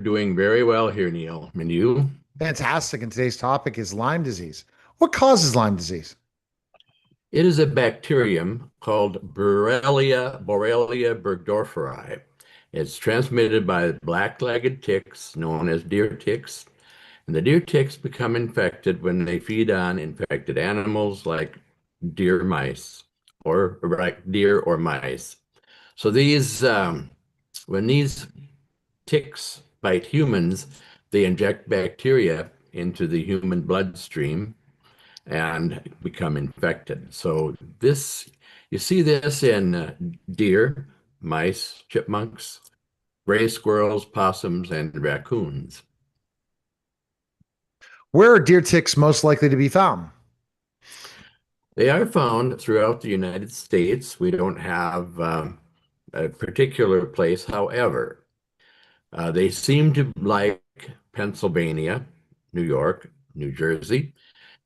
doing very well here, Neil. And you? Fantastic. And today's topic is Lyme disease. What causes Lyme disease? It is a bacterium called Borrelia burgdorferi. It's transmitted by black-legged ticks known as deer ticks. And the deer ticks become infected when they feed on infected animals like deer mice or like deer or mice. So when these ticks bite humans, they inject bacteria into the human bloodstream and become infected. So you see this in deer, mice, chipmunks, gray squirrels, possums, and raccoons. Where are deer ticks most likely to be found? They are found throughout the United States. We don't have a particular place. However, they seem to like Pennsylvania, New York, New Jersey,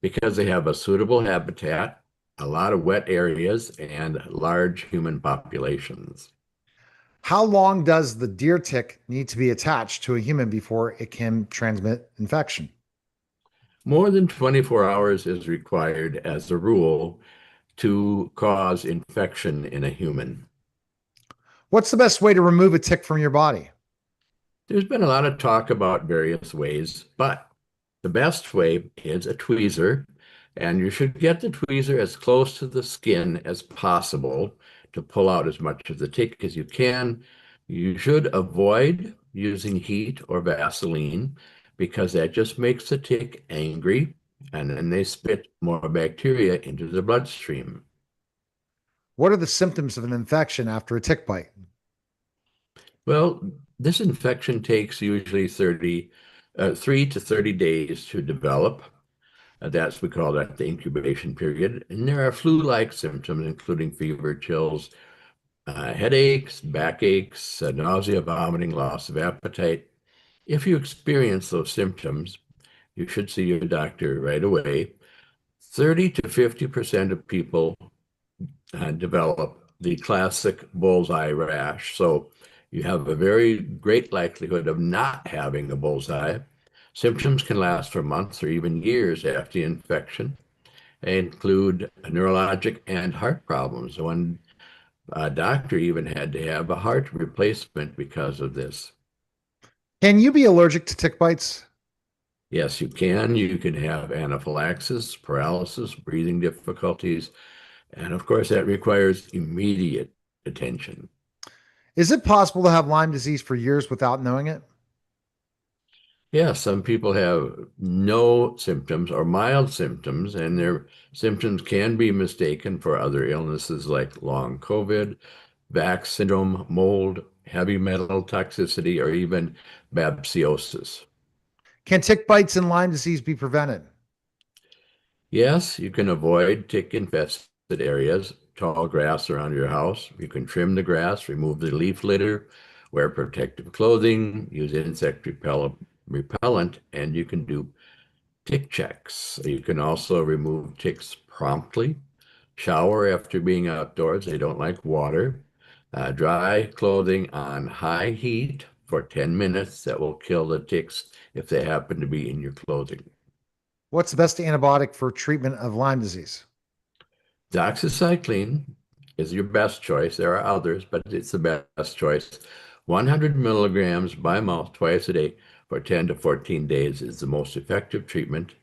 because they have a suitable habitat, a lot of wet areas, and large human populations. How long does the deer tick need to be attached to a human before it can transmit infection? More than 24 hours is required as a rule to cause infection in a human. What's the best way to remove a tick from your body? There's been a lot of talk about various ways, but the best way is a tweezer, and you should get the tweezer as close to the skin as possible to pull out as much of the tick as you can. You should avoid using heat or Vaseline because that just makes the tick angry, and then they spit more bacteria into the bloodstream. What are the symptoms of an infection after a tick bite? Well, this infection takes usually 3 to 30 days to develop. We call that the incubation period. And there are flu-like symptoms, including fever, chills, headaches, backaches, nausea, vomiting, loss of appetite. If you experience those symptoms, you should see your doctor right away. 30 to 50% of people develop the classic bullseye rash. So you have a very great likelihood of not having a bullseye. Symptoms can last for months or even years after the infection. They include neurologic and heart problems. One doctor even had to have a heart replacement because of this. Can you be allergic to tick bites? Yes, you can. You can have anaphylaxis, paralysis, breathing difficulties, and of course, that requires immediate attention. Is it possible to have Lyme disease for years without knowing it? Yeah, some people have no symptoms or mild symptoms, and their symptoms can be mistaken for other illnesses like long COVID, vax syndrome, mold, heavy metal toxicity, or even babesiosis. Can tick bites and Lyme disease be prevented? Yes, you can avoid tick-infested areas, tall grass around your house. You can trim the grass, remove the leaf litter, wear protective clothing, use repellent, and you can do tick checks. You can also remove ticks promptly. Shower after being outdoors. They don't like water. Dry clothing on high heat for 10 minutes. That will kill the ticks if they happen to be in your clothing. What's the best antibiotic for treatment of Lyme disease? Doxycycline is your best choice. There are others, but it's the best choice. 100 milligrams by mouth twice a day for 10 to 14 days is the most effective treatment.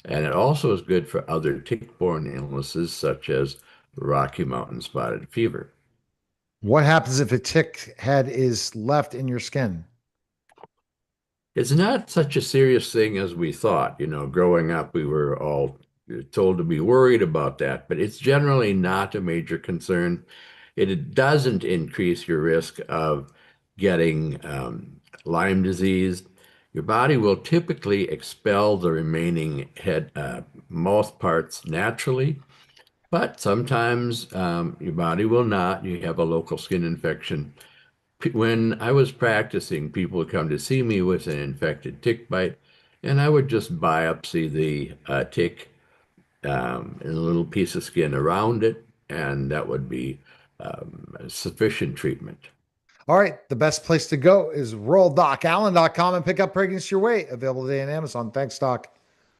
And it also is good for other tick-borne illnesses such as Rocky Mountain spotted fever. What happens if a tick head is left in your skin? It's not such a serious thing as we thought. Growing up, we were all told to be worried about that, but it's generally not a major concern. It doesn't increase your risk of getting Lyme disease. Your body will typically expel the remaining mouth parts naturally, but sometimes your body will not. You have a local skin infection. When I was practicing, people would come to see me with an infected tick bite, and I would just biopsy the tick and a little piece of skin around it, and that would be sufficient treatment. All right. The best place to go is royaldocallen.com and pick up Pregnancy Your Way. Available today on Amazon. Thanks, Doc.